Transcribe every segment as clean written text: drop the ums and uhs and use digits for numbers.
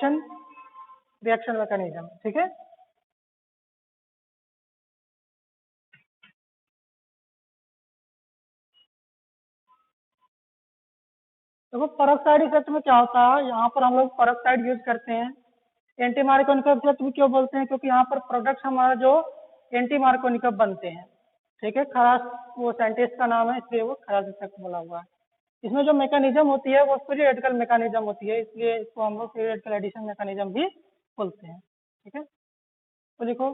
Addition reaction mechanism, ठीक है। देखो पेरोक्साइड इफेक्ट में क्या होता है, यहाँ पर हम लोग पेरोक्साइड यूज करते हैं। एंटी मार्कोनिकम इफेक्ट भी क्यों बोलते हैं, क्योंकि यहाँ पर प्रोडक्ट हमारा जो एंटी मार्कोनिकम बनते हैं, ठीक है। खराश वो साइंटिस्ट का नाम है, इसलिए वो खराश इफेक्ट बोला हुआ है। इसमें जो मैकेनिज्म होती है वो फ्री रेडिकल मैकेनिज्म होती है, इसलिए इसको हम लोग फ्री रेडिकल एडिशन मैकेनिज्म भी बोलते हैं, ठीक है। तो देखो,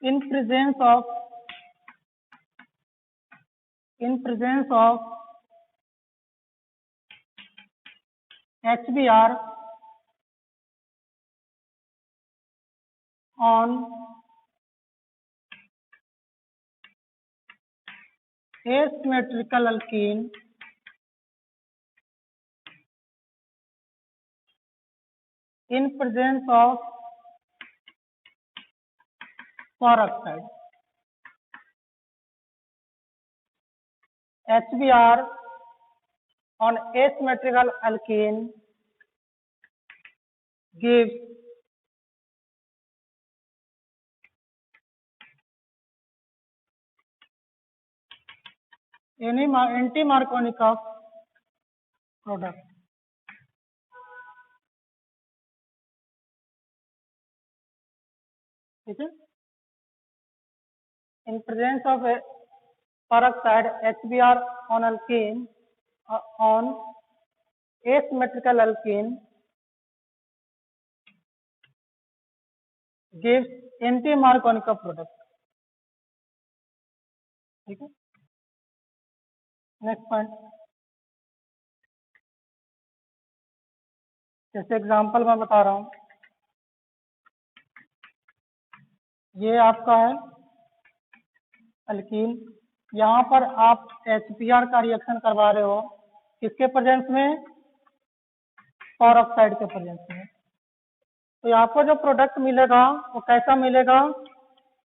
in presence of HBr on asymmetrical alkene, in presence of peroxide, HBr on asymmetrical alkene gives any anti-Markovnikov product, ठीक है। In presence of a peroxide, HBr on alkene on asymmetrical alkene gives anti-Markovnikov product, ठीक है। Next point, जैसे example मैं बता रहा हूँ, ये आपका है अल्कीन, यहाँ पर आप HBr का रिएक्शन करवा रहे हो, किसके प्रेजेंस में, पेरोक्साइड के प्रेजेंस में। तो आपको जो प्रोडक्ट मिलेगा वो कैसा मिलेगा,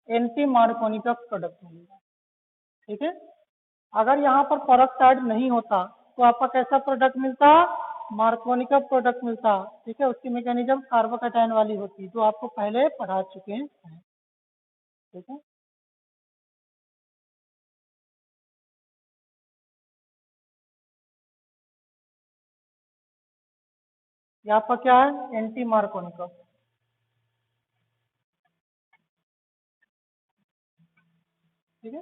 एंटी मार्कोनिकम प्रोडक्ट मिलेगा, ठीक है। अगर यहाँ पर पेरोक्साइड नहीं होता तो आपका कैसा प्रोडक्ट मिलता, मार्कोनिकम प्रोडक्ट मिलता, ठीक है। उसकी मैकेनिज्म कार्बोकैटायन वाली होती, जो आपको पहले पढ़ा चुके हैं, ठीक है। यहाँ पर क्या है, एंटी मार्कोनिकम, ठीक है।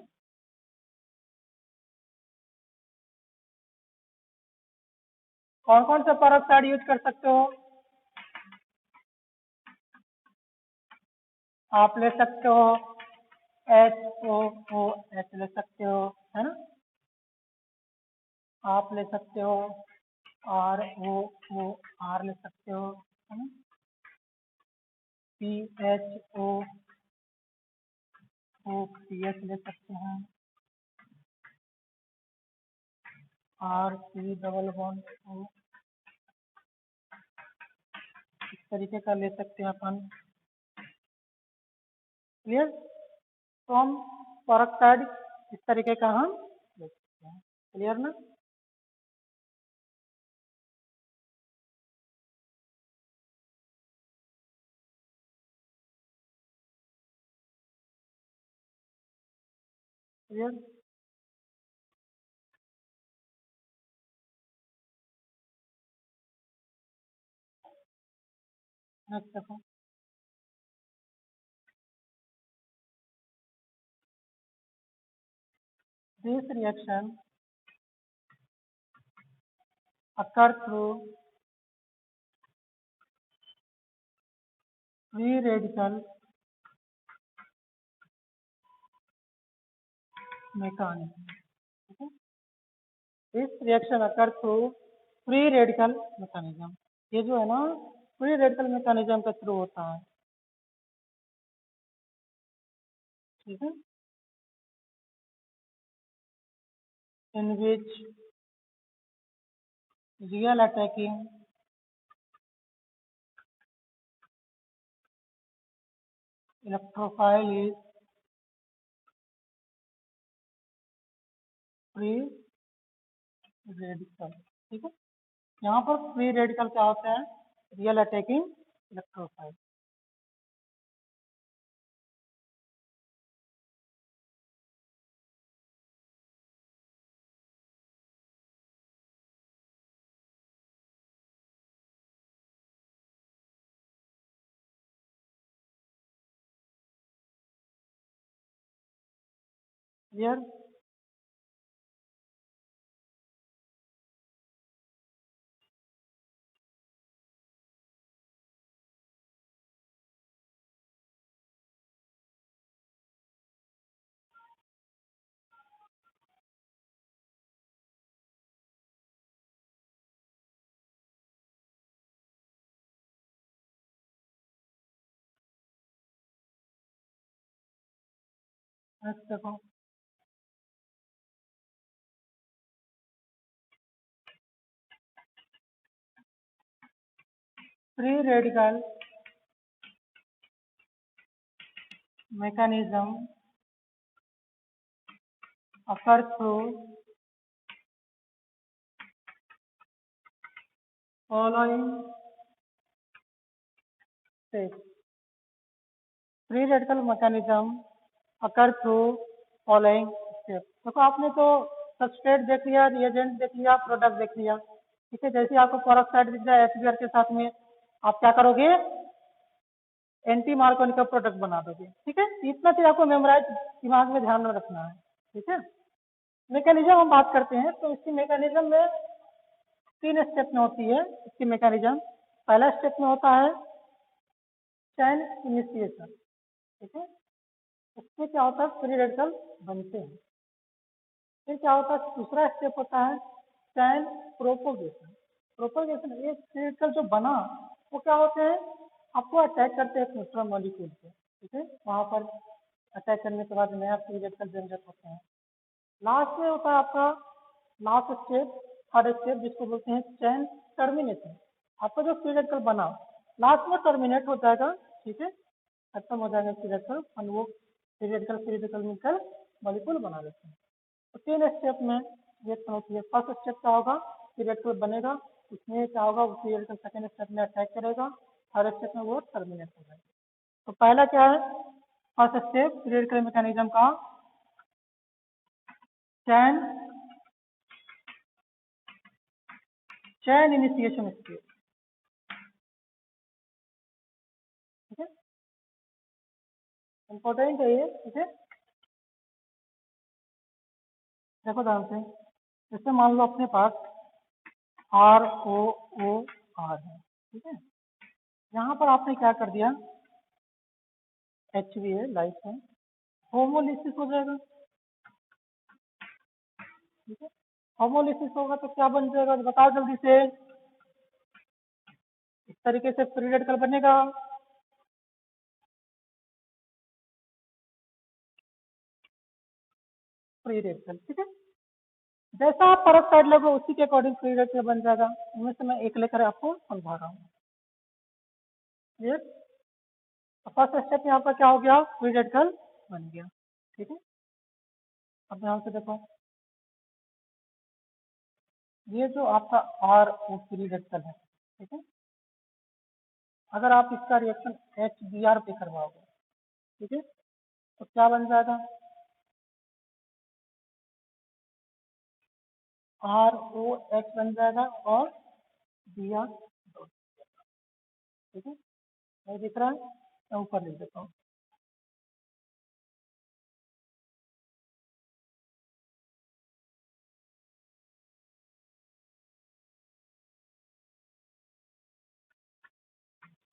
कौन कौन सा पेरोक्साइड यूज कर सकते हो, आप ले सकते हो HOOH ले सकते हो, है ना। आप ले सकते हो ROOR ले सकते हो, है ना। PHOOPH ले सकते हैं, RC डबल बॉन्ड O, इस तरीके का ले सकते हैं अपन, क्लियर। तो हम पेरोक्साइड इस तरीके का हम ले सकते हैं, क्लियर ना। क्लियर। नेक्स्ट देखो, this reaction occur through free radical mechanism, ठीक है। This reaction occur through free radical mechanism, ये जो है ना फ्री रेडिकल मैकेनिज्म के थ्रू होता है, ठीक है। In which real attacking electrophile is free radical, ठीक है। यहाँ पर फ्री रेडिकल क्या होता है? Real attacking electrophile. Clear? Next देखो, free radical mechanism occurs through following steps. Free radical mechanism occur through following step. देखो आपने तो सबस्ट्रेट देख लिया, रिएजेंट देख लिया, प्रोडक्ट देख लिया, ठीक है। जैसे आपको पेरोक्साइड दिख जाए HBr के साथ में, आप क्या करोगे? एंटी मार्कोनी का प्रोडक्ट बना दोगे, ठीक है। इतना चीज आपको मेमोराइज दिमाग में ध्यान में रखना है, ठीक है। मैकेनिज्म हम बात करते हैं तो इसकी मैकेनिज्म में 3 स्टेप में होती है इसकी मैकेनिज्म। पहला स्टेप में होता है चैन इनिशिएशन, ठीक है। उसमें क्या होता है? फ्री रेडिकल बनते हैं। फिर क्या होता है? दूसरा स्टेप होता है चैन प्रोपोगेशन। प्रोपोगेशन, एक फ्री रेडिकल जो बना वो क्या होते हैं? आपको अटैक करते हैं न्यूट्रॉन मॉलिक्यूल से, ठीक है। वहां पर अटैक करने के बाद नया फ्री रेडिकल जनरेट होते हैं। लास्ट में होता है आपका लास्ट स्टेप, थर्ड स्टेप, जिसको बोलते हैं चैन टर्मिनेशन। आपका जो फ्री रेडिकल बना लास्ट में टर्मिनेट हो जाएगा, ठीक है, खत्म हो जाएगा फ्री रेडिकल, और वो फ्री रेडिकल मिलकर मॉलिक्यूल बना लेते हैं। तो 3 स्टेप में रिएक्शन होती है। फर्स्ट स्टेप क्या होगा? फ्री रेडिकल बनेगा, उसमें क्या होगा? वो फ्री रेडिकल सेकेंड स्टेप में अटैक करेगा, थर्ड स्टेप में वो टर्मिनेट हो जाएगा। तो पहला क्या है? First step free radical mechanism का चैन इनिशिएशन स्टेप, ठीक है, इंपॉर्टेंट है ये, ठीक है। देखो ध्यान से, जैसे मान लो अपने पास ROOR है, ठीक है। यहाँ पर आपने क्या कर दिया? HBA लाइफ है, होमोलिसिस हो जाएगा, ठीक है। होमोलिसिस होगा तो क्या बन जाएगा? बताओ जल्दी से। इस तरीके से फ्री रेडिकल बनेगा, फ्री रेडिकल, ठीक है। जैसा आप पेरोक्साइड लोगे उसी के अकॉर्डिंग फ्री रेडिकल बन जाएगा। इनमें से मैं एक लेकर आपको समझा रहा हूँ, ये फर्स्ट स्टेप यहाँ पर क्या हो गया? फ्री रेडिकल बन गया, ठीक है। अब ध्यान से देखो, ये जो आपका RO फ्री रेडिकल है, ठीक है, अगर आप इसका रिएक्शन HBr पे करवाओगे, ठीक है, तो क्या बन जाएगा? ROH बन जाएगा और Br, ठीक है। नहीं दिख रहा है? मैं ऊपर लिख देता हूँ।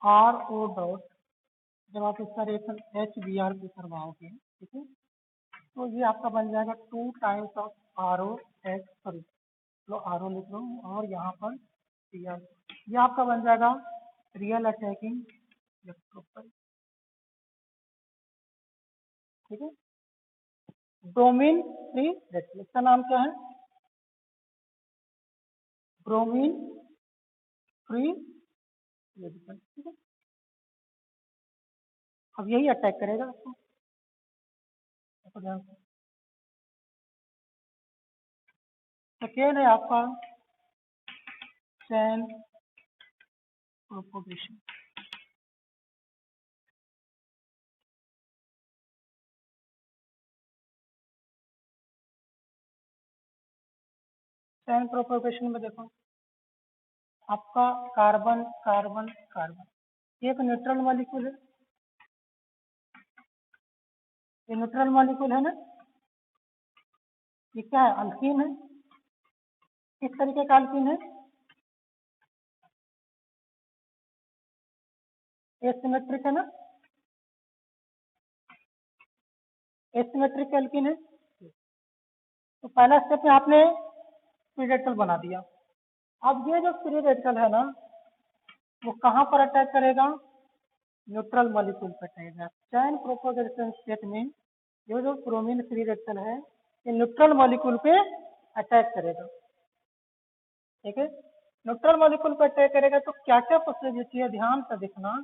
RO डॉट, जब आप इसका रिएक्शन HBr पे करवाओगे, ठीक है, तो ये आपका बन जाएगा 2 times of ROH, sorry low RO लिख लो, और यहाँ पर Br, ये आपका बन जाएगा रियल अटैकिंग इलेक्ट्रोफाइल, ठीक है। ब्रोमीन फ्री रेडिकल, इसका नाम क्या है? ब्रोमीन फ्री रेडिकल, ठीक है। अब यही अटैक करेगा आपको, तो ध्यान से। सेकेंड है आपका चैन प्रोपोगेशन। चैन प्रोपोगेशन में देखो आपका कार्बन कार्बन कार्बन, ये एक न्यूट्रल मॉलिक्यूल है, ये न्यूट्रल मॉलिक्यूल है ना, ये क्या है, अल्कीन है। किस तरीके का अल्कीन है, एसिमेट्रिक है ना, एसिमेट्रिक एल्कीन है। तो पहला स्टेप में आपने फ्री रेडिकल बना दिया। अब ये जो फ्री रेडिकल है ना, वो कहाँ पर अटैक करेगा, न्यूट्रल मॉलिक्यूल पर अटैक करेगा। चैन प्रोपोगेशन स्टेट में ये जो ब्रोमीन फ्री रेडिकल है ये न्यूट्रल मॉलिक्यूल पे अटैक करेगा। ठीक है, न्यूट्रल मॉलिक्यूल पे अटैक करेगा तो क्या क्या पॉसिबिलिटी है ध्यान से देखना।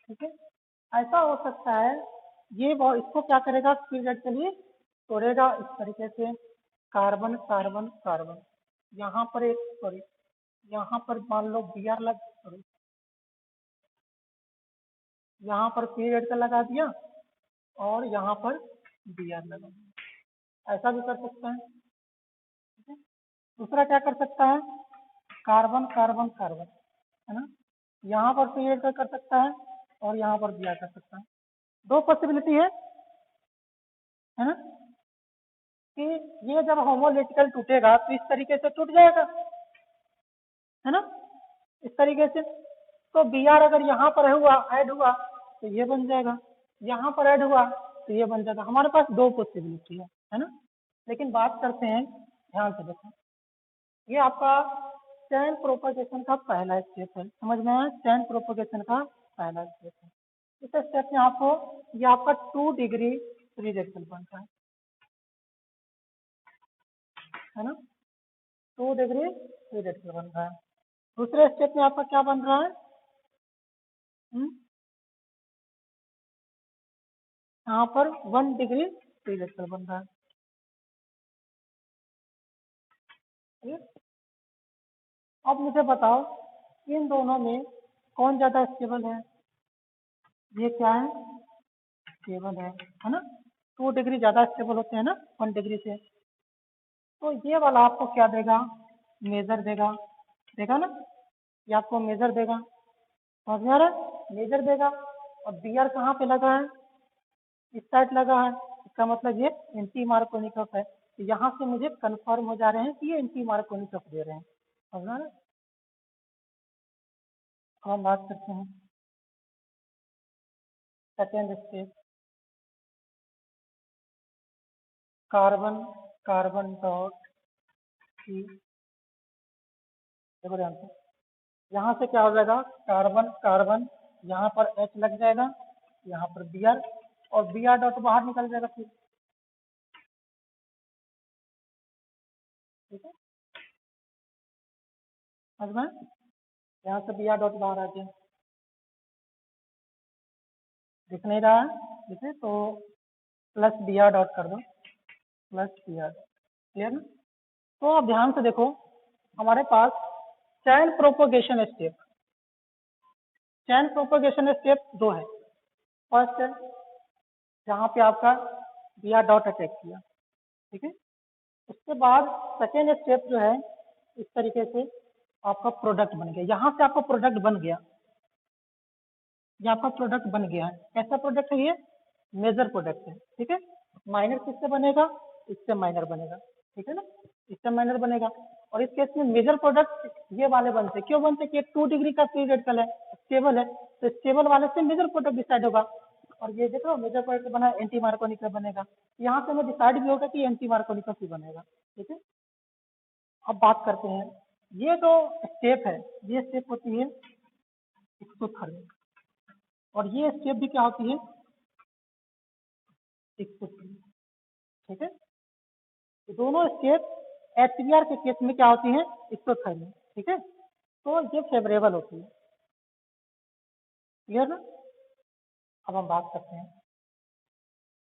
ठीक है, ऐसा हो सकता है ये इसको क्या करेगा, फ्री रेडिकली तोड़ेगा इस तरीके से, कार्बन कार्बन कार्बन, यहाँ पर एक सॉरी यहाँ पर मान लो Br लग सॉरी यहाँ पर फ्री रेडिकल लगा दिया और यहाँ पर Br लगा दिया, ऐसा भी कर सकता है। ठीक है, दूसरा क्या कर सकता है, कार्बन कार्बन कार्बन, है ना, यहाँ पर फ्री रेडिकल कर सकता है और यहाँ पर Br कर सकता है। दो पॉसिबिलिटी है ना, कि ये जब होमोलिटिकल टूटेगा तो इस तरीके से टूट जाएगा, है ना, इस तरीके से। तो Br अगर यहाँ पर हुआ ऐड हुआ तो ये बन जाएगा, यहाँ पर ऐड हुआ तो ये बन जाएगा। हमारे पास दो पॉसिबिलिटी है ना। लेकिन बात करते हैं, ध्यान से देखो, ये आपका चैन प्रोपोगेशन का पहला स्टेप है, समझ में आया, चैन प्रोपोगेशन का पहला स्टेप है। इस स्टेप में आपको ये आपका 2 डिग्री फ्री रेडिकल बनता है ना, 2 डिग्री फ्री रेडिकल बन रहा है। दूसरे स्टेप में आपका क्या बन रहा है, यहाँ पर 1 डिग्री फ्री रेडिकल बन रहा है। ठीक? अब मुझे बताओ इन दोनों में कौन ज्यादा स्टेबल है, ये क्या है, स्टेबल है ना, 2 डिग्री ज्यादा स्टेबल होते हैं ना 1 डिग्री से। तो ये वाला आपको क्या देगा, मेजर देगा, देगा ना, ये आपको मेजर देगा, समझ में आ रहा है, मेजर देगा। और Br कहाँ पे लगा है, इस साइड लगा है, इसका मतलब ये एंटी मार्कोनिकफ है। तो यहाँ से मुझे कंफर्म हो जा रहे हैं कि ये एंटी मार्कोनिकफ दे रहे हैं, समझ में आ रहा है। अब हम बात करते हैं second step, carbon carbon dot C. देखो ध्यान से, यहाँ से क्या हो जाएगा, कार्बन कार्बन, यहाँ पर H लग जाएगा, यहाँ पर Br, और Br डॉट बाहर निकल जाएगा फिर। ठीक है, समझ में, यहाँ से Br डॉट बाहर आ गया, दिख नहीं रहा है, ठीक है, तो प्लस Br डॉट कर दो, प्लस Br, क्लियर ना। तो अब ध्यान से देखो, हमारे पास चैन प्रोपोगेशन स्टेप, चैन प्रोपोगेशन स्टेप 2 है। फर्स्ट है जहाँ पे आपका Br डॉट अटैक किया, ठीक है, उसके बाद सेकेंड स्टेप जो है इस तरीके से आपका प्रोडक्ट बन गया, यहाँ से आपका प्रोडक्ट बन गया, ये आपका प्रोडक्ट बन गया है। कैसा प्रोडक्ट है ये, मेजर प्रोडक्ट है। ठीक है, माइनर किससे बनेगा, इससे माइनर बनेगा, ठीक है ना, इससे माइनर बनेगा। और इस केस में मेजर प्रोडक्ट ये वाले बनते, क्यों बनते कि 2 डिग्री का फ्री रेडिकल है, स्टेबल है, तो स्टेबल वाले से मेजर प्रोडक्ट डिसाइड होगा। और ये देखो मेजर प्रोडक्ट बना, एंटी मार्कोनिक बनेगा, यहाँ से हमें डिसाइड भी होगा कि एंटी मार्कोनिक ही बनेगा। ठीक है, अब बात करते हैं, ये जो स्टेप है ये स्टेप होती है एक्सोथर्मिक, और ये स्टेप भी क्या होती है एक्सोथर्मिक। ठीक है, तो दोनों स्टेप HBr के केस में क्या होती है एक्सोथर्मिक। ठीक है, तो ये फेवरेबल होती है, क्लियर ना। अब हम बात करते हैं,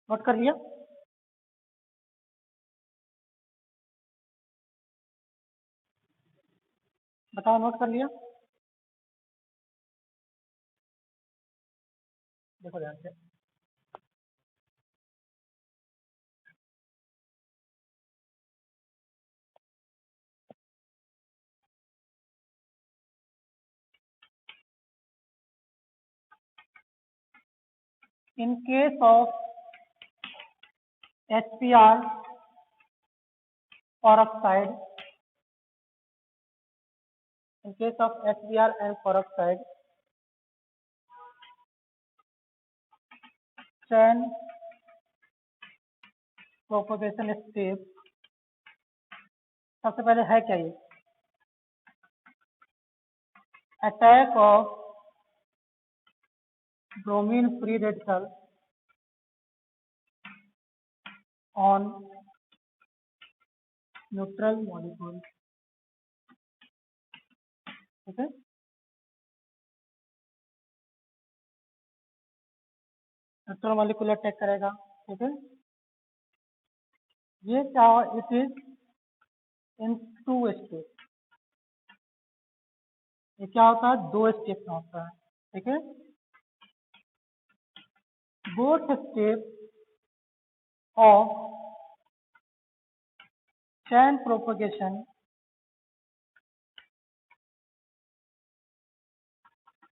नोट कर लिया। बताओ, नोट कर लिया? देखो ध्यान से। In case of HBr peroxide, in case of HBr and peroxide, chain propagation step सबसे पहले है क्या? ये attack of bromine free radical on neutral molecule. ठीक है, न्यूट्रल मॉलिक्यूल अटैक करेगा। ठीक है, ये क्या? It is in 2 step. ये क्या होता है? 2 स्टेप में होता है। ठीक है, both step of chain propagation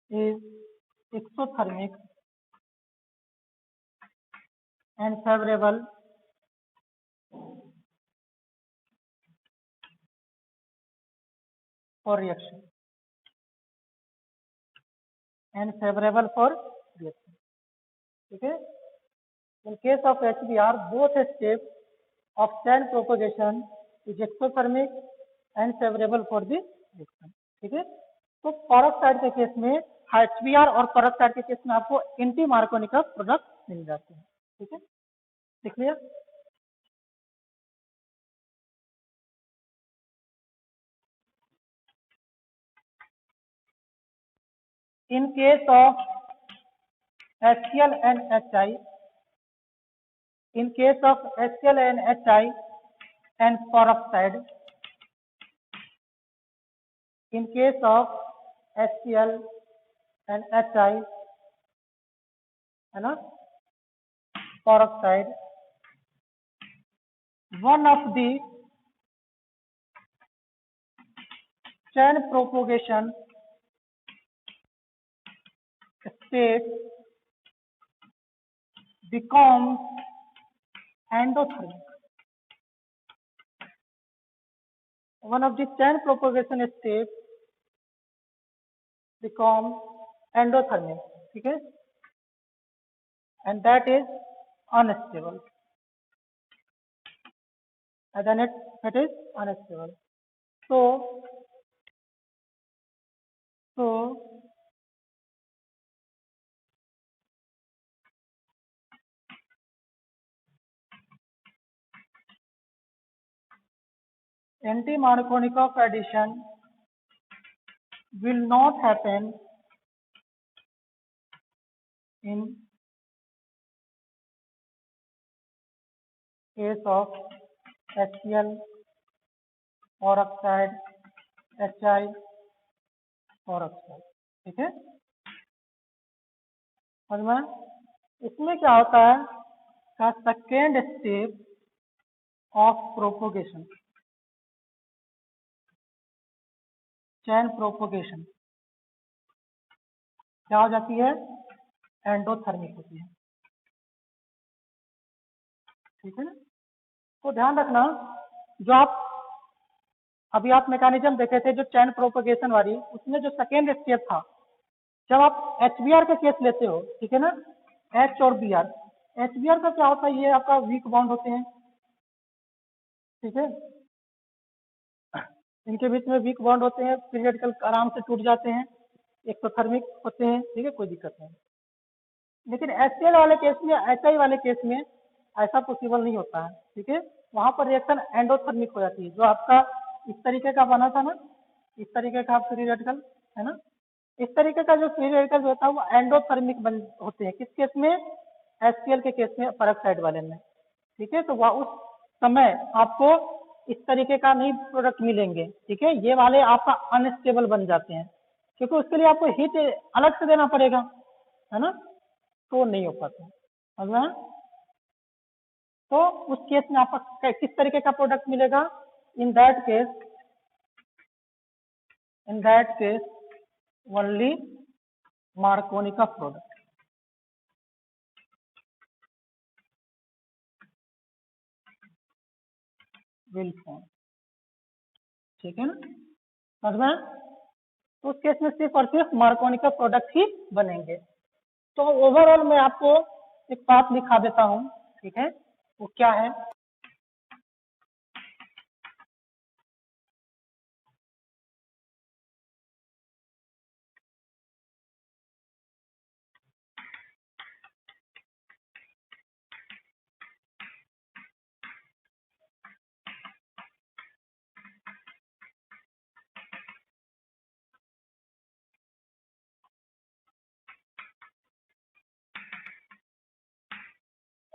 is exothermic and favorable for reaction and favorable for reaction. ठीक है, in case of HBr both steps of chain propagation is exothermic and favorable for the reaction. ठीक है, तो peroxide के case में HBr और peroxide के case में आपको एंटी मार्कोनी का प्रोडक्ट मिल जाते हैं। ठीक है, देख लिया? In case of HCl and HI, in case of HCl and HI and peroxide, in case of HCl and HI, है ना, peroxide, one of the chain propagation state becomes endothermic. One of the chain propagation steps becomes endothermic. ठीक है, and that is unstable. And then it is unstable. So anti-Markovnikov addition will not happen in case of HCl, peroxide, HI, peroxide. ठीक है, समझ में? इसमें क्या होता है का second step of propagation, chain propagation क्या हो जाती है? एंडोथर्मिक होती है। ठीक है ना, तो ध्यान रखना, जो अभी आप मैकेनिज्म देखे थे जो चैन प्रोपोगेशन वाली, उसमें जो सेकेंड स्टेप था, जब आप HBr का केस लेते हो, ठीक है ना, H और Br, HBr का क्या होता है? ये आपका वीक बॉन्ड होते हैं। ठीक है, इनके बीच में वीक बॉन्ड होते हैं, फ्री रेडिकल आराम से टूट जाते हैं, एक्सोथर्मिक होते हैं। ठीक है, कोई दिक्कत नहीं। लेकिन HCl वाले केस में, HI वाले केस में ऐसा पॉसिबल नहीं होता है। ठीक है, वहां पर रिएक्शन एंडोथर्मिक हो जाती है। जो आपका इस तरीके का बना था ना, इस तरीके का फ्री रेडिकल है ना, इस तरीके का जो फ्री रेडिकल होता है वो एंडोथर्मिक बन होते हैं। किस केस में? HCl के केस में, पेरोक्साइड वाले में। ठीक है, तो वह उस समय आपको इस तरीके का नहीं प्रोडक्ट मिलेंगे, ठीक है। ये वाले आपका अनस्टेबल बन जाते हैं, क्योंकि उसके लिए आपको हीट अलग से देना पड़ेगा, है ना, तो नहीं हो पाता, समझ में? तो उस केस में आपका किस तरीके का प्रोडक्ट मिलेगा? In that case only Markovnikov का प्रोडक्ट विल फॉर्म, ठीक है ना, समझ में? तो उस केस में सिर्फ और सिर्फ मार्कोनी का प्रोडक्ट ही बनेंगे। तो ओवरऑल मैं आपको एक बात लिखा देता हूँ, ठीक है, वो क्या है?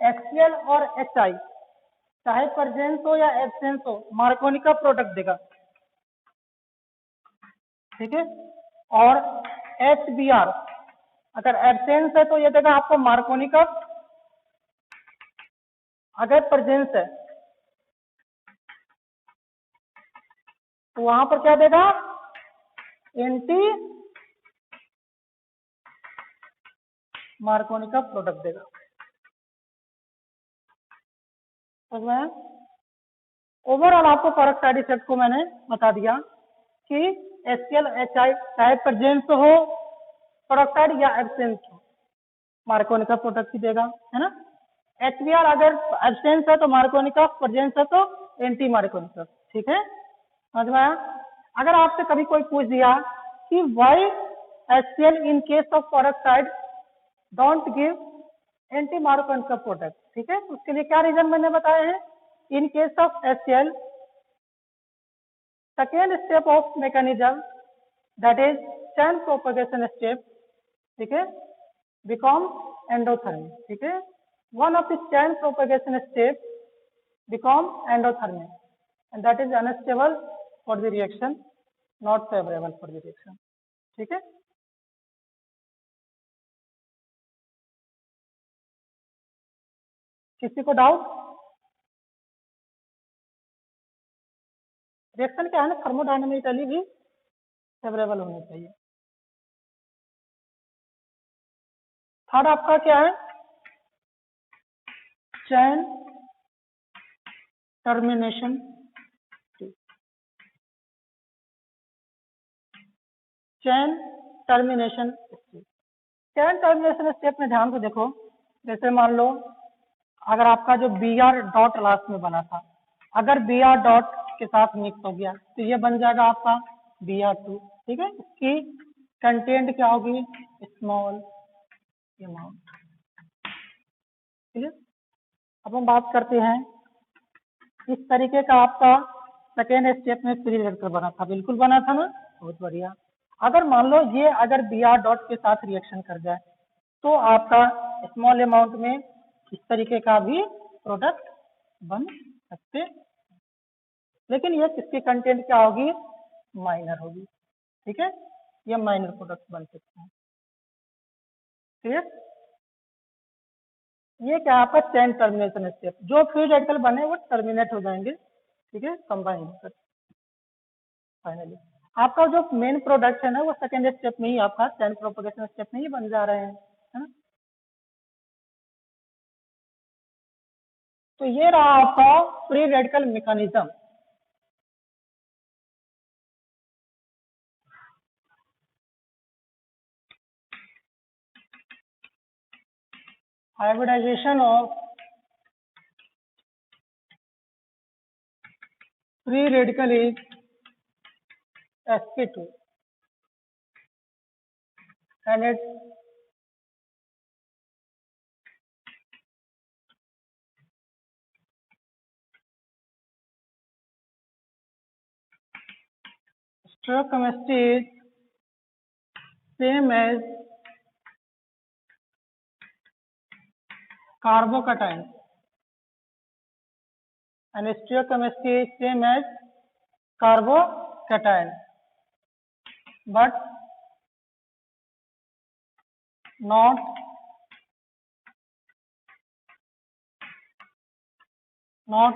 HCl और HI चाहे प्रेजेंस हो या एब्सेंस हो, मार्कोनी का प्रोडक्ट देगा, ठीक है। और HBr अगर एब्सेंस है तो ये देगा आपको मार्कोनी का, अगर प्रेजेंस है तो वहां पर क्या देगा? एंटी मार्कोनी का प्रोडक्ट देगा, समझ में? ओवरऑल आपको पेरोक्साइड इफेक्ट को मैंने बता दिया कि HCl HI चाहे प्रेजेंस हो पेरोक्साइड या एब्सेंस हो, मार्कोनी का प्रोडक्ट ही देगा, है ना। HBr अगर एब्सेंस है तो मार्कोनी का, प्रेजेंस है तो एंटी मार्कोनी का, ठीक है, समझ में आया? अगर आपसे कभी कोई पूछ दिया कि why HCl in case of peroxide don't give anti Markovnikov का प्रोडक्ट, ठीक है, उसके लिए क्या रीजन मैंने बताया है? In case of HCl second step of mechanism that is chain propagation step, ठीक है, बिकॉम एंडोथर्मिक, ठीक है, one of the chain propagation step become endothermic and that is unstable for the reaction, not favourable for the reaction, ठीक है। किसी को doubt? Reaction क्या है ना, थर्मोडायनामिकली भी फेवरेबल होनी चाहिए। थर्ड आपका क्या है? Chain termination, chain termination step. Chain termination step में ध्यान से देखो, जैसे मान लो अगर आपका जो Br डॉट लास्ट में बना था, अगर Br डॉट के साथ मिक्स हो गया तो ये बन जाएगा आपका Br2, ठीक है। इसकी कंटेंट क्या होगी? स्मॉल अमाउंट, ठीक है। अब हम बात करते हैं, इस तरीके का आपका सेकेंड स्टेप में फ्री रेडिकल बना था, बिल्कुल बना था ना, बहुत बढ़िया। अगर मान लो ये अगर Br डॉट के साथ रिएक्शन कर जाए तो आपका स्मॉल अमाउंट में इस तरीके का भी प्रोडक्ट बन सकते, लेकिन ये किसकी कंटेंट क्या होगी? माइनर होगी, ठीक है, ये माइनर प्रोडक्ट बन सकते हैं, ठीक है। ये क्या आपका चैन टर्मिनेशन स्टेप, जो फ्री रेडिकल बने वो टर्मिनेट हो जाएंगे, ठीक है, कंबाइन होकर फाइनली आपका जो मेन प्रोडक्ट है ना वो सेकेंड स्टेप में ही आपका चैन प्रोपगेशन स्टेप में ही बन जा रहे हैं, है ना। तो ये रहा आपका free radical mechanism. Hybridization of free radical is sp2 and its stoichiometry is same as carbocation and stereochemistry is same as carbocation, but not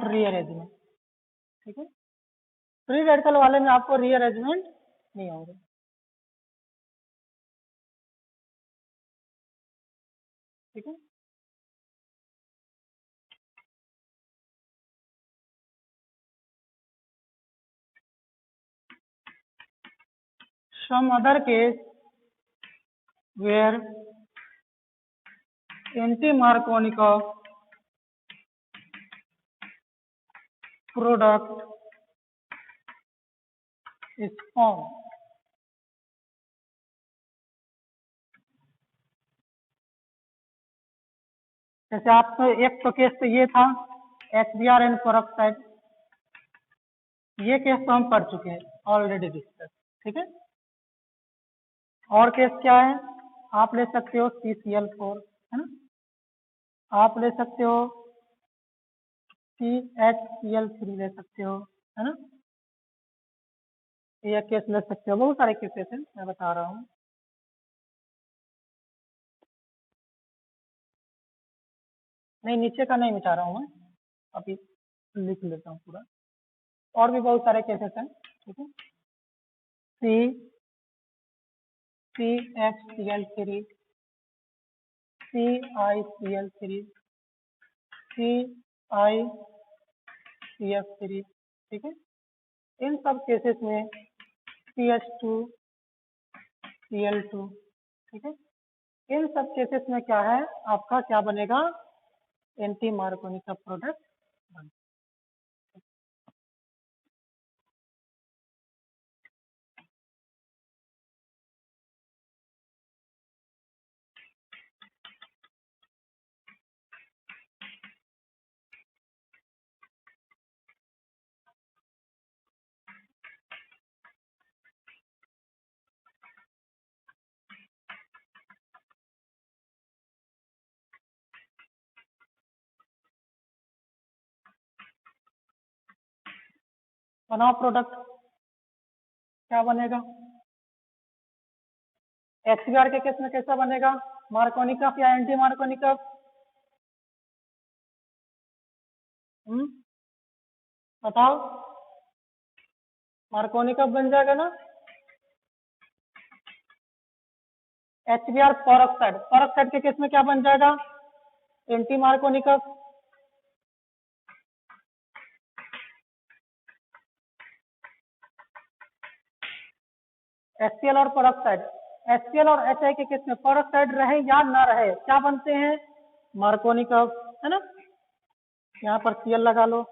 rearrangement. ठीक है, फ्री रेडिकल वाले में आपको रीअरेंजमेंट नहीं होंगे। ठीक है, some other case where anti-Markovnikov product is formed। जैसे आप एक तो केस तो ये था HBr एंड पेरोक्साइड, ये केस तो हम कर चुके हैं ऑलरेडी डिस्कस। ठीक है, और केस क्या है, आप ले सकते हो CCl4, है ना, आप ले सकते हो CHCl3 ले सकते हो, है ना, ये केस ले सकते हो, बहुत सारे केसेस हैं मैं बता रहा हूँ। नहीं, नीचे का नहीं मिटा रहा हूँ मैं, अभी लिख लेता हूँ पूरा, और भी बहुत सारे केसेस हैं। ठीक है, CHCl3, CiCl3, CiCF3। ठीक है, इन सब केसेस में CH2Cl2। ठीक है, इन सब केसेस में क्या है, आपका क्या बनेगा, एंटी मार्कोनी का प्रोडक्ट बनेगा। बनाओ प्रोडक्ट, क्या बनेगा, HBr के केस में कैसा बनेगा, मार्कोनिकफ या एंटी मार्कोनिकफ? बताओ, मार्कोनिकफ बन जाएगा ना। HBr पेरोक्साइड, पेरोक्साइड के केस में क्या बन जाएगा, एंटी मार्कोनिकफ। HCl और पेरोक्साइड, HCl और HI के केस में पेरोक्साइड रहे या ना रहे क्या बनते हैं, मार्कोनिकफ, है ना। यहाँ पर Cl लगा लो,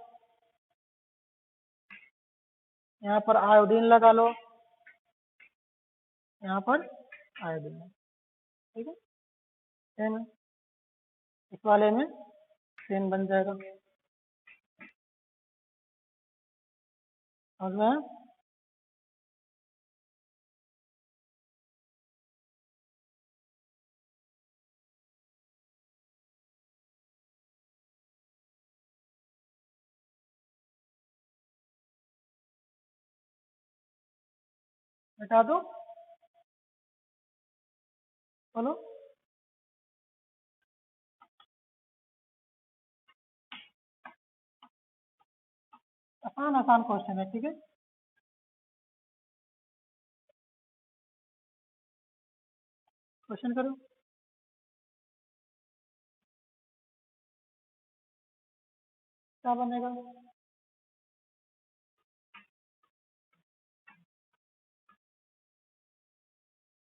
यहाँ पर आयोडीन लगा लो, यहाँ पर आयोडीन। ठीक है, सेम इस वाले में सेम बन जाएगा। समझ में आया? बता दो, बोलो। आसान आसान क्वेश्चन है। ठीक है, क्वेश्चन करो। क्या बनेगा,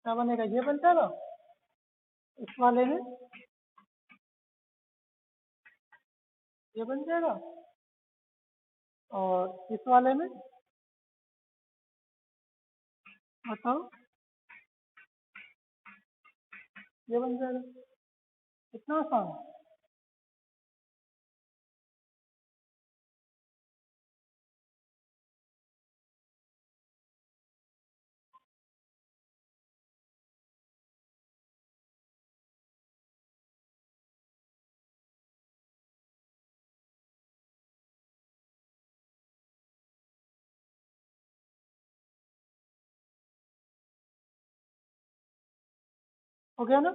क्या बनेगा, ये बन जाएगा इस वाले में, ये बन जाएगा, और इस वाले में बताओ, ये बन जाएगा। कितना आसान है। हो गया ना?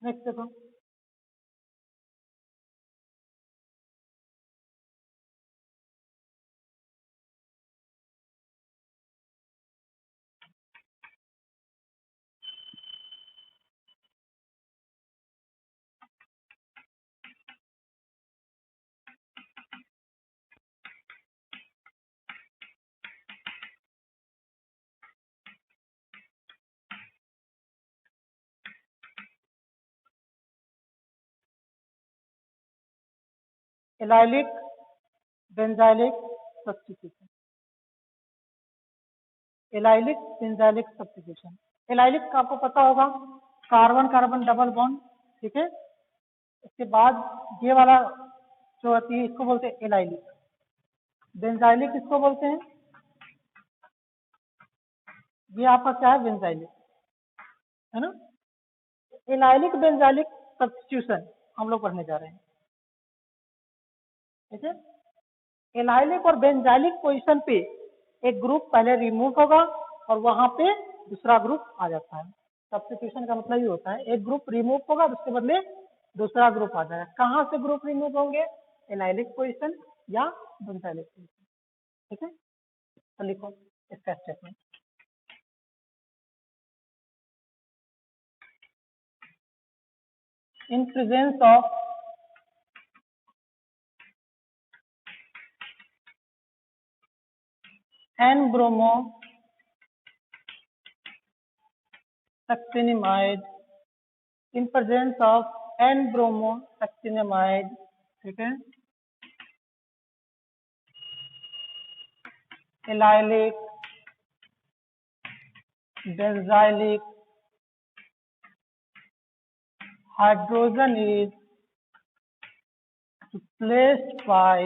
नेक्स्ट देखो, allylic benzylic substitution. Allylic benzylic substitution, allylic का आपको पता होगा, कार्बन कार्बन डबल बॉन्ड, ठीक है। उसके बाद ये वाला जो होती है इसको बोलते हैं एलाइलिक। बेंजाइलिक किसको बोलते हैं? ये आपका क्या है? बेंजाइलिक, है ना। एलाइलिक बेंजाइलिक सब्स्टिट्यूशन हम लोग पढ़ने जा रहे हैं, ठीक है। एलाइलिक और बेंजाइलिक पोजीशन पे एक ग्रुप पहले रिमूव होगा और वहां पे दूसरा ग्रुप आ जाता है। सब्स्टिट्यूशन का मतलब ये होता है एक ग्रुप रिमूव होगा उसके बदले दूसरा ग्रुप आ जाएगा। कहाँ से ग्रुप रिमूव होंगे? एलाइलिक पोजीशन या बेंजाइलिक पोजीशन, ठीक है। तो लिखो इसका statement. In presence of N-bromo succinimide, in presence of N-bromo succinimide, ठीक है, allylic benzylic hydrogen is replaced by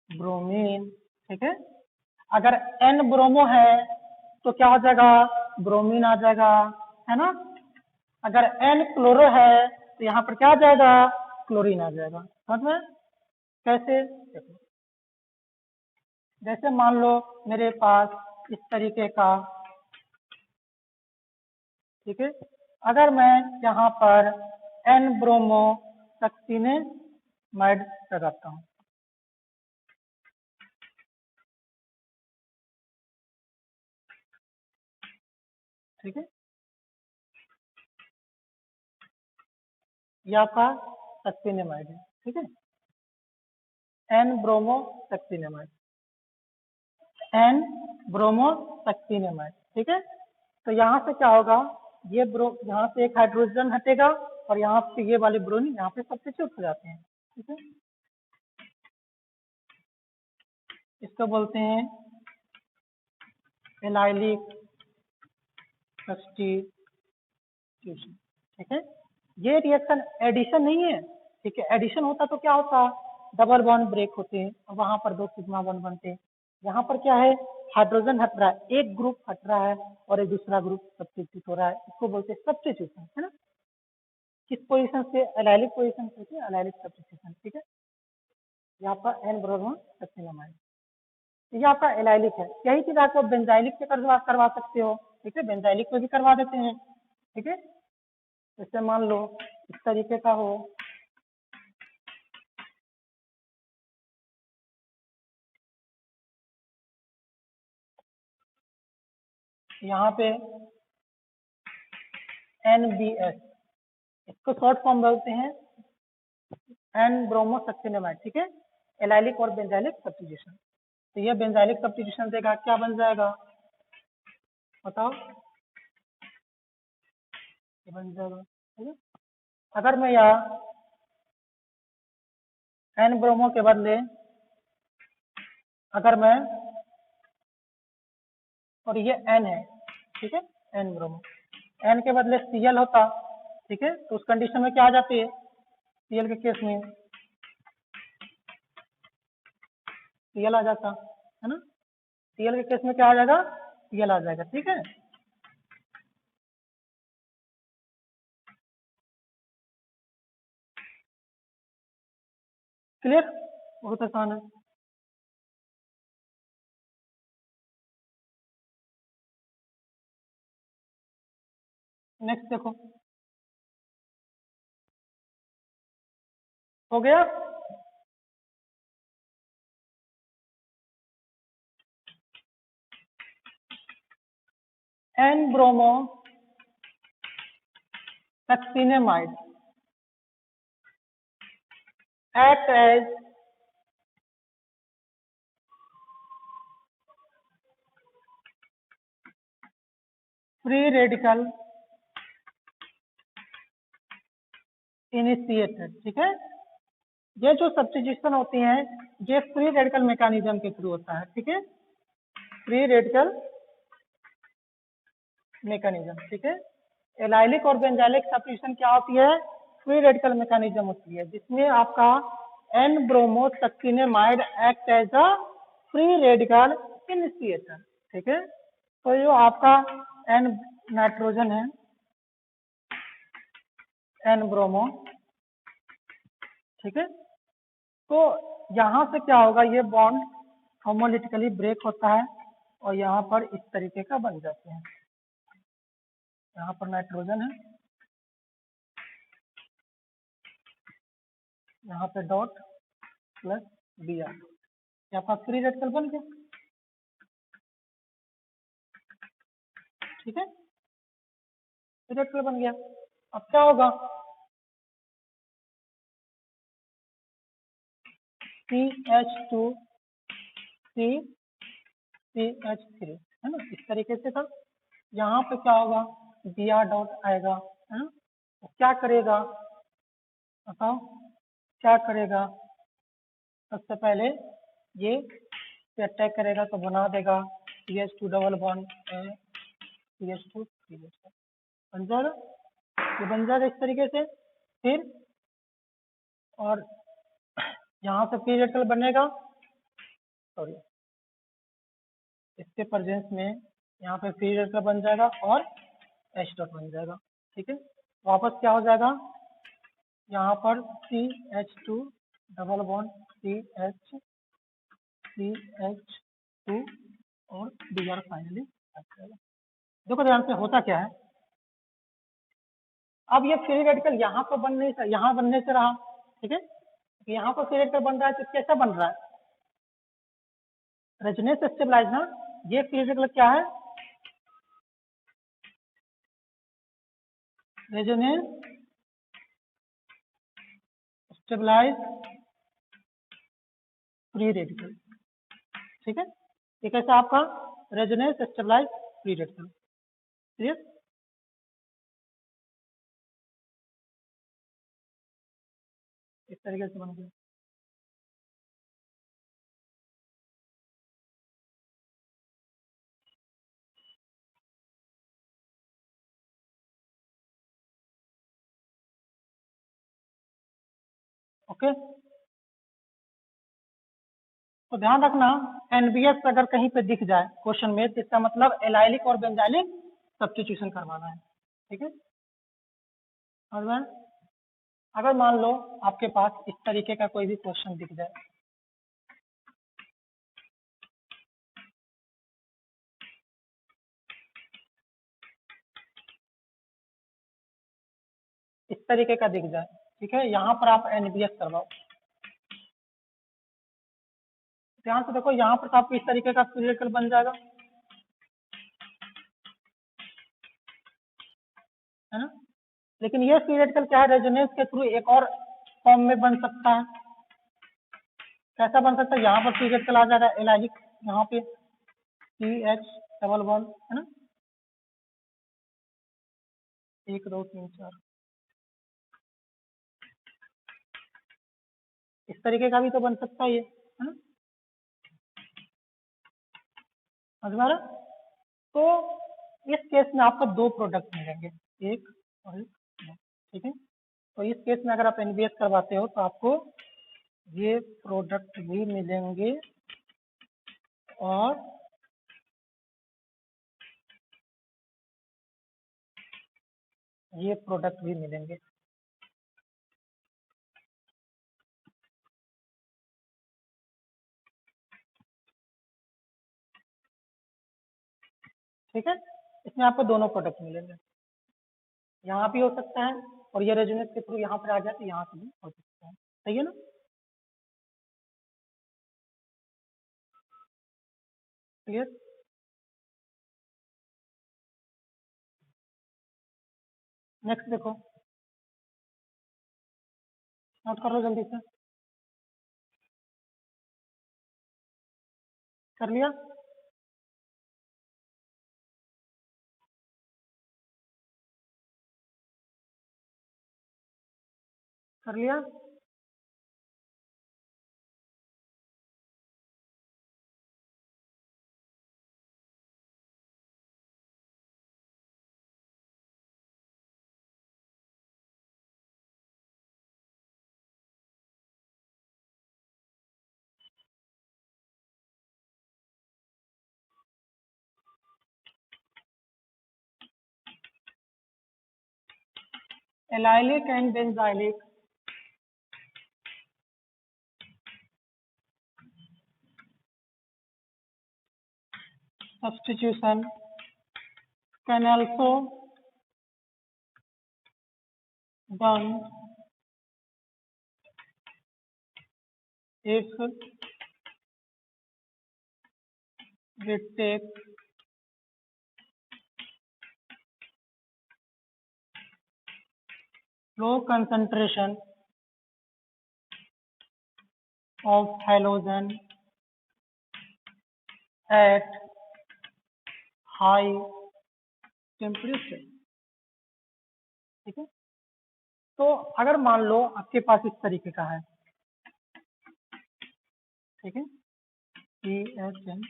bromine, ठीक है। अगर N ब्रोमो है तो क्या हो जाएगा? ब्रोमीन आ जाएगा, है ना। अगर N क्लोरो है तो यहाँ पर क्या आ जाएगा? क्लोरीन आ जाएगा। समझ में? कैसे? देखो, जैसे मान लो मेरे पास इस तरीके का, ठीक है। अगर मैं यहाँ पर N ब्रोमो सक्सिनेमाइड लगाता हूँ, ठीक है, ये आपका सक्सिनेमाइड है, ठीक है। N ब्रोमो सक्सिनेमाइड, N ब्रोमो सक्सिनेमाइड, ठीक है। तो यहाँ से क्या होगा? ये यहाँ से एक हाइड्रोजन हटेगा और यहाँ पे ये वाले ब्रोमीन यहाँ पे सब्स्टिट्यूट हो जाते हैं, ठीक है। इसको बोलते हैं एलाइलिक सब्स्टिट्यूशन, ठीक है। ये रिएक्शन एडिशन नहीं है, ठीक है। एडिशन होता तो क्या होता? डबल बॉन्ड ब्रेक होते हैं और वहां पर 2 सिग्मा बॉन्ड बनते हैं। यहाँ पर क्या है? हाइड्रोजन हट रहा है, एक ग्रुप हट रहा है और एक दूसरा ग्रुप सब्स्टिट्यूट हो रहा है, इसको बोलते हैं सब्स्टिट्यूशन, है ना। किस पोजीशन से? एलाइलिक पोजीशन से एलाइलिक सब्स्टिट्यूशन, ठीक है। यहाँ पर एन ब्रोमो सक्सिनामाइड, ये आपका एलाइलिक है। यही चीज आपको बेंजाइलिक से करवा सकते हो, ठीक है। बेंजाइलिक में भी करवा देते हैं, ठीक है। जैसे मान लो इस तरीके का हो, यहाँ पे NBS, इसको शॉर्ट फॉर्म बोलते हैं एन ब्रोमो सक्सिनामाइड, ठीक है। एलाइलिक और बेंजाइलिक सब्स्टिट्यूशन। तो ये बेंजाइलिक सब्स्टिट्यूशन देगा, क्या बन जाएगा बताओ? ये बन जाएगा, ठीक है। अगर मैं यहाँ एन ब्रोमो के बदले अगर मैं, और ये एन है, ठीक है, एन ब्रोमो, एन के बदले Cl होता, ठीक है। तो उस कंडीशन में क्या आ जाती है? Cl के केस में Cl आ जाता, है ना। Cl के केस में क्या आ जाएगा? Cl आ जाएगा, ठीक है। क्लियर, बहुत आसान है। नेक्स्ट देखो, हो गया। N bromo succinimide act as free radical initiated, ठीक है। ये जो सब्स्टिट्यूशन होती है ये फ्री रेडिकल मैकेनिज्म के थ्रू होता है, ठीक है, फ्री रेडिकल मैकेनिज्म, ठीक है। एलाइलिक और बेंजाइलिक सब्स्टिट्यूशन क्या होती है, फ्री रेडिकल मैकेनिज्म होती है, जिसमें आपका N bromo succinimide act as a free radical initiator, ठीक है। तो जो आपका एन नाइट्रोजन है, एन ब्रोमो, ठीक है, तो यहाँ से क्या होगा, ये बॉन्ड होमोलिटिकली ब्रेक होता है और यहाँ पर इस तरीके का बन जाते हैं। यहाँ पर नाइट्रोजन है, यहाँ पे डॉट प्लस बी आर, यहाँ पर फ्री रेडिकल बन गया, ठीक है, फ्री रेडिकल बन गया। अब क्या होगा, CH2 CH3 है ना, इस तरीके से था। यहाँ पे क्या होगा, Br डॉट आएगा, है ना, तो क्या करेगा बताओ, क्या करेगा, सबसे पहले ये अटैक करेगा तो बना देगा CH2 डबल बॉन्ड CH2 बन जाएगा, ये बन जाएगा इस तरीके से। फिर और यहाँ से फ्री रेडिकल बनेगा, सॉरी, इसके प्रेजेंस में यहाँ पे फ्री रेडिकल बन जाएगा और H डॉट बन जाएगा, ठीक है। वापस क्या हो जाएगा, यहाँ पर CH2 डबल बॉन्ड CH2 और Br फाइनली। देखो ध्यान से होता क्या है, अब ये फ्री रेडिकल यहाँ पर बनने से, यहाँ बनने से रहा, ठीक है, यहाँ पर फ्री रेडिकल बन रहा है तो कैसा बन रहा है, रेजोनेंस स्टेबलाइज ना, ये फ्री रेडिकल क्या है, रेजोनेंस स्टेबलाइज फ्री रेडिकल, ठीक है, ये कैसा आपका resonance stabilize free radical, clear. इस तरीके से बन गया। ओके, तो ध्यान रखना एनबीएस अगर कहीं पे दिख जाए क्वेश्चन में तो इसका मतलब एलाइलिक और बेंजाइलिक सब्स्टिट्यूशन करवाना है, ठीक है। और अगर मान लो आपके पास इस तरीके का कोई भी क्वेश्चन दिख जाए, इस तरीके का दिख जाए, ठीक है, यहाँ पर आप एनबीएस करवाओ, ध्यान से देखो, यहाँ पर आपको इस तरीके का फ्री रेडिकल बन जाएगा, है ना, लेकिन ये फ्री रेडिकल क्या है, रेजोनेंस के थ्रू एक और फॉर्म में बन सकता है। कैसा बन सकता है, यहाँ पर फ्री रेडिकल आ जाएगा एलाइलिक, यहाँ पे CH डबल बॉन्ड, है ना, 1 2 3 4, इस तरीके का भी तो बन सकता है ये, है ना, समझ में आ रहा है? तो इस केस में आपको 2 प्रोडक्ट मिलेंगे, एक और एक, ठीक है। तो इस केस में अगर आप एनबीएस करवाते हो तो आपको ये प्रोडक्ट भी मिलेंगे और ये प्रोडक्ट भी मिलेंगे, ठीक है, इसमें आपको दोनों प्रोडक्ट मिलेंगे, यहाँ भी हो सकता है और ये रेजोनेंस के थ्रू यहाँ पर आ जाए तो यहाँ से भी हो सकता है। सही है ना? क्लियर? नेक्स्ट देखो, नोट कर लो जल्दी से। कर लिया? कर लिया? Allylic and benzylic substitution can also done if we take low concentration of halogen at high temperature। ठीक है, तो अगर मान लो आपके पास इस तरीके का है, ठीक है, CHN,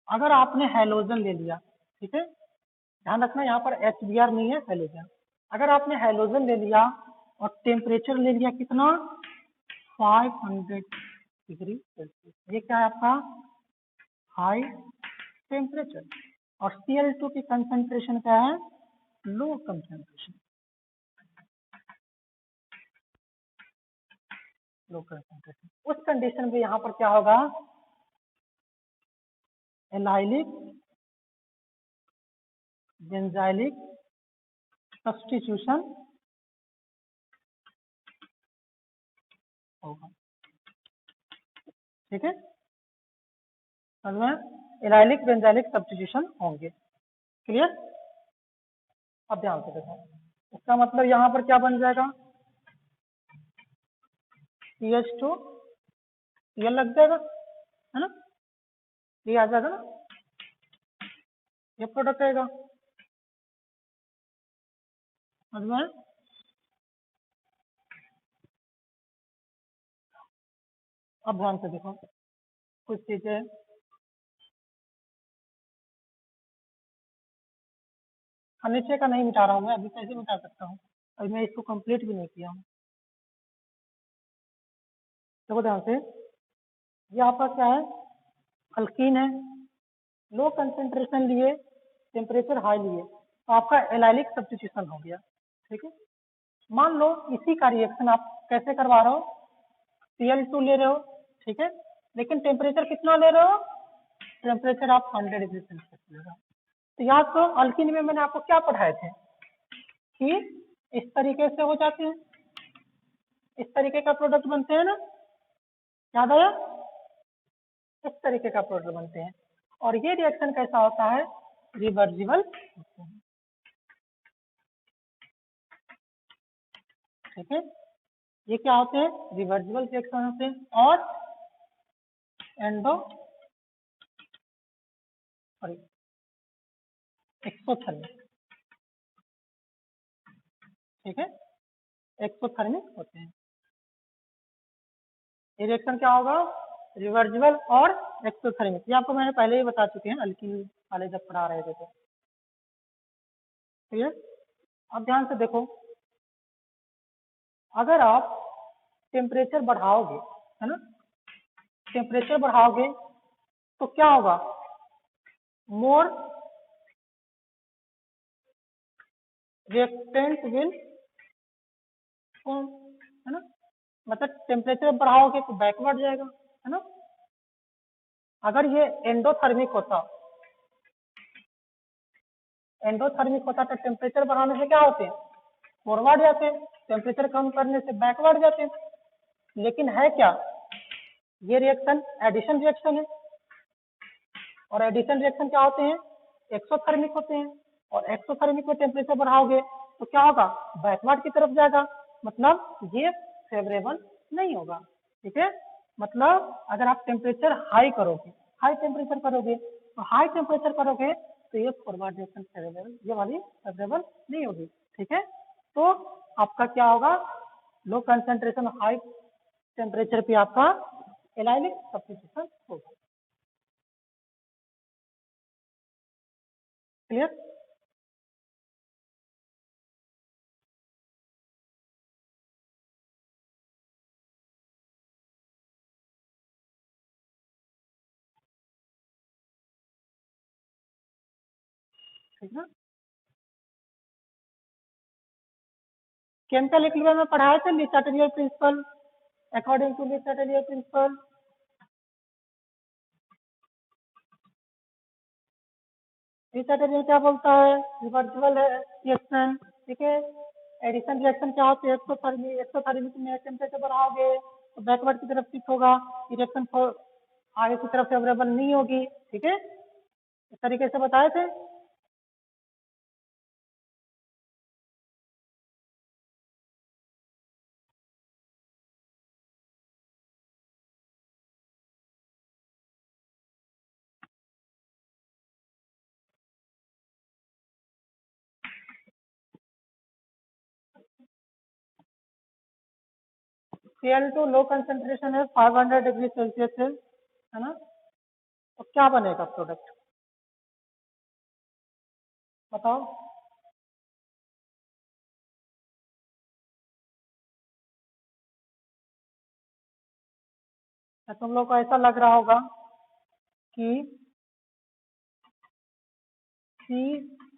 अगर आपने हैलोजन ले लिया, ठीक है, ध्यान रखना यहाँ पर HBr नहीं है, हैलोजन। अगर आपने हैलोजन ले लिया और टेम्परेचर ले लिया कितना, 500 डिग्री सेल्सियस, ये क्या है आपका हाई टेम्परेचर, और Cl2 की कंसंट्रेशन क्या है, लो कंसंट्रेशन, लो कंसंट्रेशन। उस कंडीशन में यहाँ पर क्या होगा, एलाइलिक बेंजाइलिक सब्स्टिट्यूशन होगा। ठीक है, समझ में, एलाइलिक बेंजाइलिक सब्स्टिट्यूशन होंगे। क्लियर? अब ध्यान से देखो, इसका मतलब यहाँ पर क्या बन जाएगा, CH2 Cl लग जाएगा, है ना, ये आ जाएगा ना, ये प्रोडक्ट आएगा। समझ में? अब ध्यान से देखो कुछ चीजें, नीचे का नहीं मिटा रहा हूँ मैं, अभी कैसे मिटा सकता हूँ, अभी मैं इसको कंप्लीट भी नहीं किया हूँ। देखो ध्यान से, ये आपका क्या है, अल्कीन है, लो कंसेंट्रेशन लिए, टेम्परेचर हाई लिए, तो आपका एलाइलिक सब्स्टिट्यूशन हो गया। ठीक है, मान लो इसी का रिएक्शन आप कैसे करवा रहे हो, Cl2 ले रहे हो, ठीक है, लेकिन टेम्परेचर कितना ले रहे हो, टेम्परेचर आप 100 डिग्री सेल्सियस ले रहे हो। तो यहाँ तो अल्कीन में मैंने आपको क्या पढ़ाए थे कि इस तरीके से हो जाते हैं, इस तरीके का प्रोडक्ट बनते हैं ना, याद आया, इस तरीके का प्रोडक्ट बनते हैं, और ये रिएक्शन कैसा होता है, रिवर्सिबल होते हैं। ठीक है, ये क्या होते हैं, रिवर्सिबल रिएक्शन होते हैं, और एंडो सॉरी एक्सोथर्मिक, ठीक है, एक्सोथर्मिक होते हैं। ये रिएक्शन क्या होगा, रिवर्सिबल और एक्सोथर्मिक, ये आपको मैंने पहले ही बता चुके हैं अल्कीन वाले जब पढ़ा रहे थे तो। ठीक है, अब ध्यान से देखो, अगर आप टेम्परेचर बढ़ाओगे, है ना, टेम्परेचर बढ़ाओगे तो क्या होगा, मोर रिएक्टेंट विल फॉर्म, है ना, मतलब टेम्परेचर बढ़ाओगे तो बैक बढ़ जाएगा, है ना। अगर ये एंडोथर्मिक होता एंडोथर्मिक होता है, टेम्परेचर बढ़ाने से क्या होते हैं, फॉरवर्ड जाते हैं, टेम्परेचर कम करने से बैकवर्ड जाते हैं। लेकिन है क्या, ये रिएक्शन एडिशन रिएक्शन है, और एडिशन रिएक्शन क्या होते हैं, एक्सोथर्मिक होते हैं, और एक्सोथर्मिक में टेम्परेचर बढ़ाओगे तो क्या होगा, बैकवर्ड की तरफ जाएगा, मतलब ये फेवरेबल नहीं होगा। ठीक है, मतलब अगर आप टेम्परेचर हाई करोगे, हाई टेम्परेचर करोगे तो हाई टेम्परेचर करोगे तो ये फॉरवर्ड रिएक्शन फेवरेबल, ये वाली फेवरेबल नहीं होगी। ठीक है, तो आपका क्या होगा, लो कंसेंट्रेशन हाई टेम्परेचर पे आपका एलाइलिक सब्स्टिट्यूशन होगा। क्लियर? ठीक है, केमिकल इक्विलिब्रियम में पढ़ाए थे Le Chatelier principle, according to Le Chatelier principle. Le Chatelier क्या बोलता है, रिवर्सिबल है रिएक्शन। ठीक है, एडिशन रिएक्शन क्या होती है, एक्सोथर्मिक में टेम्परेचर बढ़ाओगे तो बैकवर्ड की तरफ शिफ्ट होगा, रिएक्शन आगे की तरफ फेवरेबल नहीं होगी। ठीक है, इस तरीके से बताए थे। Cl2 लो कंसेंट्रेशन है, 500 डिग्री सेल्सियस है ना, तो क्या बनेगा प्रोडक्ट, बताओ। तो तुम लोग को ऐसा लग रहा होगा कि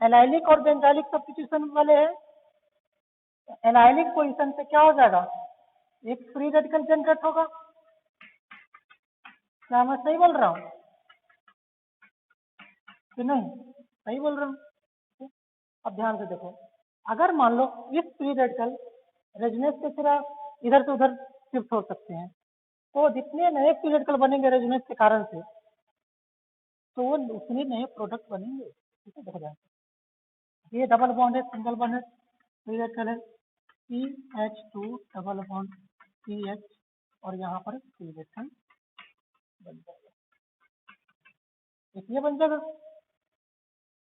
एलाइलिक और बेंजाइलिक सब्स्टिट्यूशन वाले हैं, एलाइलिक पोजीशन पे क्या हो जाएगा, एक फ्री रेडिकल जनरेट होगा। क्या मैं सही बोल रहा हूँ कि नहीं, सही बोल रहा हूँ। अब ध्यान से देखो, अगर मान लो इस फ्री रेडिकल रेजोनेंस के सिर्फ इधर से उधर शिफ्ट हो सकते हैं, तो जितने नए फ्री रेडिकल बनेंगे रेजोनेंस के कारण से, तो वो उतने नए प्रोडक्ट बनेंगे। ठीक है, देखो ध्यान से, ये डबल बॉन्ड है, सिंगल बॉन्ड है, फ्री रेडिकल है, CH2 डबल बॉन्ड CH, और यहाँ पर फ्री रेडिकल बन जाएगा, इसलिए बन जाएगा,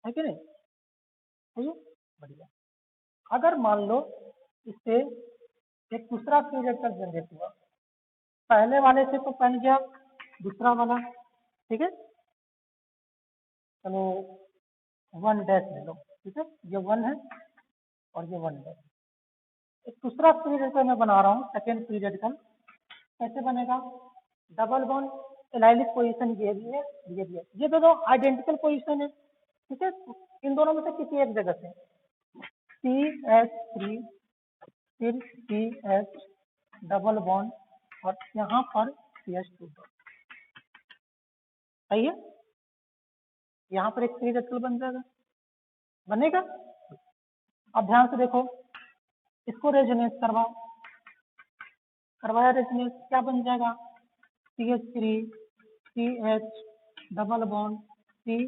है कि नहीं, सही है, बढ़िया। अगर मान लो इससे एक दूसरा फ्री रेडिकल जनरेट हुआ, पहले वाले से तो बन गया दूसरा वाला। ठीक है, चलो 1 डैश ले लो। ठीक है, ये 1 है और ये 1 डैश। एक दूसरा फ्री रेडिकल मैं बना रहा हूँ, सेकेंड फ्री रेडिकल कैसे बनेगा, डबल बॉन्ड एलाइलिक पोजीशन ये भी है, ये भी है, ये दोनों आइडेंटिकल पोजीशन है। ठीक है, इन दोनों में से किसी एक जगह से CH3 फिर CH डबल बॉन्ड और यहाँ पर CH2, सही है, यहाँ पर एक फ्री रेडिकल बन जाएगा, बनेगा। अब ध्यान से देखो, इसको रेजोनेंस करवाओ, करवाया रेजोनेंस, क्या बन जाएगा, CH3 CH double bond C,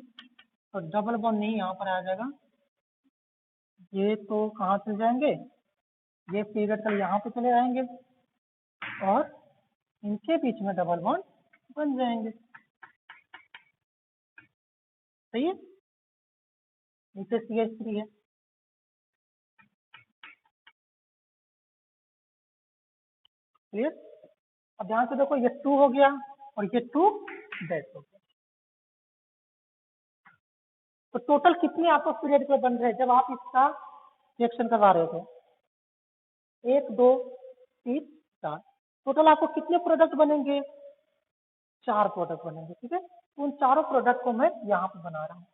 तो डबल बॉन्ड नहीं यहाँ पर आ जाएगा, ये तो कहाँ से जाएंगे, ये फ्री रेडिकल यहाँ पे चले जाएंगे और इनके बीच में डबल बॉन्ड बन जाएंगे। सही है, नीचे CH3 है, क्लियर। अब ध्यान से देखो, ये 2 हो गया और ये 2 डैश हो गया, तो टोटल कितने आपको फ्री रेडिकल बन रहे हैं जब आप इसका रिएक्शन करवा रहे थे, 1 2 3 4, टोटल आपको कितने प्रोडक्ट बनेंगे, 4 प्रोडक्ट बनेंगे। ठीक है, उन चारों प्रोडक्ट को मैं यहाँ पे बना रहा हूँ।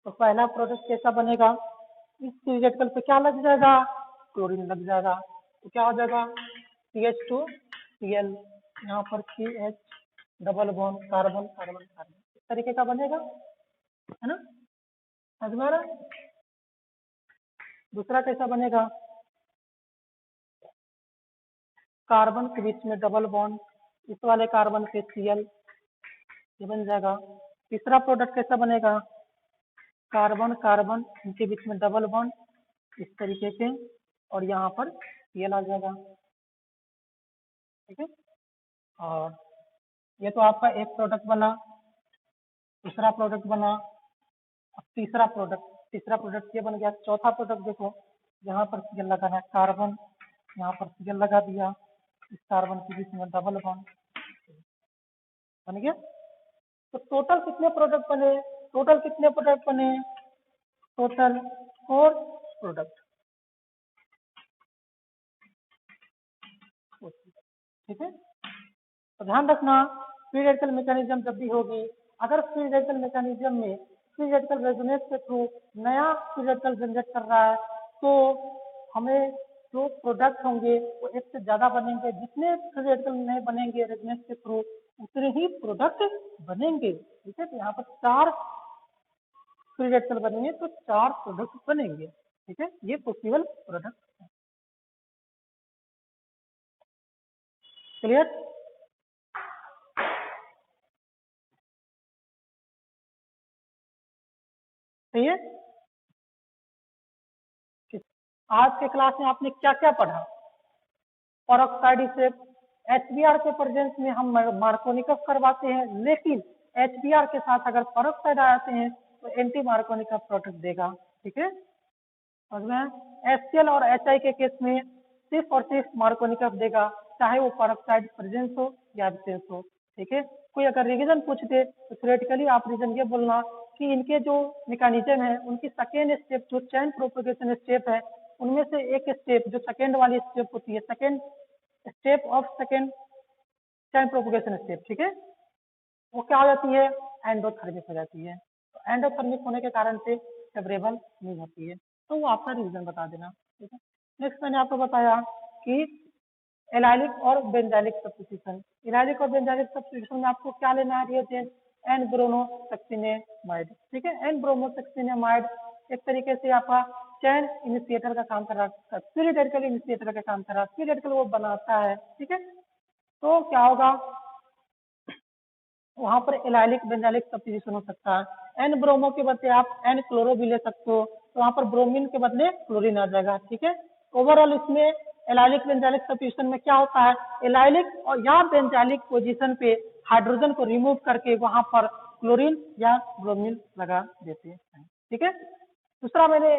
तो पहला प्रोडक्ट कैसा बनेगा, इस फ्री रेडिकल पे क्या लग जाएगा, क्लोरीन लग जाएगा, तो क्या हो जाएगा CH2 Cl, यहाँ पर CH double bond carbon carbon carbon, इस तरीके का बनेगा, है ना, समझ में आ रहा है। दूसरा कैसा बनेगा, कार्बन के बीच में डबल बॉन्ड, इस वाले कार्बन पे Cl, ये बन जाएगा। तीसरा प्रोडक्ट कैसा बनेगा, कार्बन कार्बन इनके बीच में डबल बॉन्ड इस तरीके से, और यहाँ पर Cl आ जाएगा, ठीक है। और ये तो आपका एक प्रोडक्ट बना, दूसरा प्रोडक्ट बना। अब तीसरा प्रोडक्ट ये बन गया। चौथा प्रोडक्ट देखो, यहाँ पर Cl लगा है, कार्बन यहाँ पर Cl लगा दिया, इस कार्बन के बीच में डबल बॉन्ड बन गया। तो टोटल कितने प्रोडक्ट बने, टोटल 4 प्रोडक्ट, ठीक है। तो ध्यान रखना, फ्री रेडिकल मैकेनिज्म जब भी होगी, अगर फ्री रेडिकल मैकेनिज्म में फ्री रेडिकल रेजोनेंस के थ्रू नया फ्री रेडिकल जनरेट कर रहा है, तो हमें जो प्रोडक्ट होंगे वो एक से ज्यादा बनेंगे। जितने फ्री रेडिकल नए बनेंगे रेजोनेंस के थ्रू, उतने ही प्रोडक्ट बनेंगे, ठीक है। तो यहाँ पर 4 फ्री रेडिकल बनेंगे तो 4 प्रोडक्ट बनेंगे, ठीक है। ये पॉसिबल प्रोडक्ट है। क्लियर, सही है। आज के क्लास में आपने क्या क्या पढ़ा, परऑक्साइड से HBr के प्रेजेंस में हम मार्कोनिकफ करवाते हैं, लेकिन HBr के साथ अगर परऑक्साइड आ जाते हैं तो एंटी मार्कोनिकफ प्रोडक्ट देगा, ठीक है। समझ में, HCl और HI के केस में सिर्फ और सिर्फ मार्कोनिकफ देगा, चाहे वो परऑक्साइड प्रेजेंस हो या एब्सेंस हो, ठीक है। कोई अगर रीजन पूछ दे तो थ्योरेटिकली आप रीजन ये बोलना कि इनके जो मैकेनिज्म है, उनकी सेकेंड स्टेप जो चेन प्रोपेगेशन स्टेप है, उनमें से एक स्टेप जो सेकेंड वाली स्टेप होती है, second step of second chain propagation step, ठीक है, वो क्या हो जाती है, एंडोथर्मिक हो जाती है। तो एंडोथर्मिक होने के कारण से फेवरेबल नहीं होती है, तो वो आपका रीजन बता देना, ठीक है। नेक्स्ट मैंने आपको बताया कि एलाइलिक और बेंजाइलिक सब्स्टिट्यूशन, एलाइलिक और बेंजाइलिक सब्स्टिट्यूशन में आपको क्या लेना है, रिएजेंट एन ब्रोमोसक्सिनेमाइड, ठीक है। एन ब्रोमोसक्सिनेमाइड एक तरीके से आपका चैन इनिशिएटर का काम कर रहा है, फ्री रेडिकल इनिशिएटर का काम कर रहा है, फ्री रेडिकल वो बनाता है, ठीक है। तो क्या होगा, वहां पर एलाइलिक बेंजाइलिक सब्स्टिट्यूशन हो सकता है। एन ब्रोमो के बदले आप एन क्लोरो भी ले सकते हो, तो वहां पर ब्रोमीन के बदले क्लोरीन आ जाएगा, ठीक है। ओवरऑल इसमें एलाइलिक बेंजाइलिक सब्स्टिट्यूशन में क्या होता है, एलाइलिक और या बेंजाइलिक पोजीशन पे हाइड्रोजन को रिमूव करके वहां पर क्लोरीन या ब्रोमीन लगा देते हैं, ठीक है। दूसरा मैंने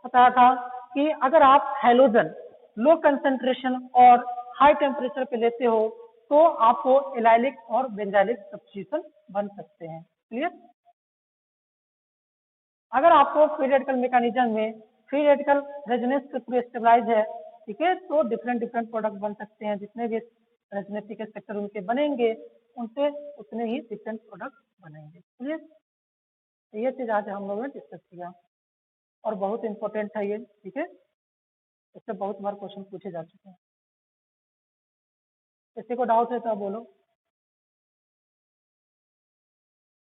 बताया था कि अगर आप हैलोजन लो कंसेंट्रेशन और हाई टेम्परेचर पे लेते हो तो आपको एलाइलिक और बेंजाइलिक सब्स्टिट्यूशन बन सकते हैं, क्लियर। अगर आपको फ्री रेडिकल मैकेनिज्म में फ्री रेडिकल रेजोनेंस के थ्रू स्टेबलाइज है, ठीक है, तो डिफरेंट डिफरेंट प्रोडक्ट बन सकते हैं। जितने भी रेजोनेंस के स्ट्रक्चर उनके बनेंगे, उनसे उतने ही डिफरेंट प्रोडक्ट बनेंगे, क्लियर। तो ये चीज आज हम लोगों ने डिस्कस किया और बहुत इंपॉर्टेंट है ये, ठीक है। इससे बहुत बार क्वेश्चन पूछे जा चुके हैं। किसी को डाउट है तो आप बोलो।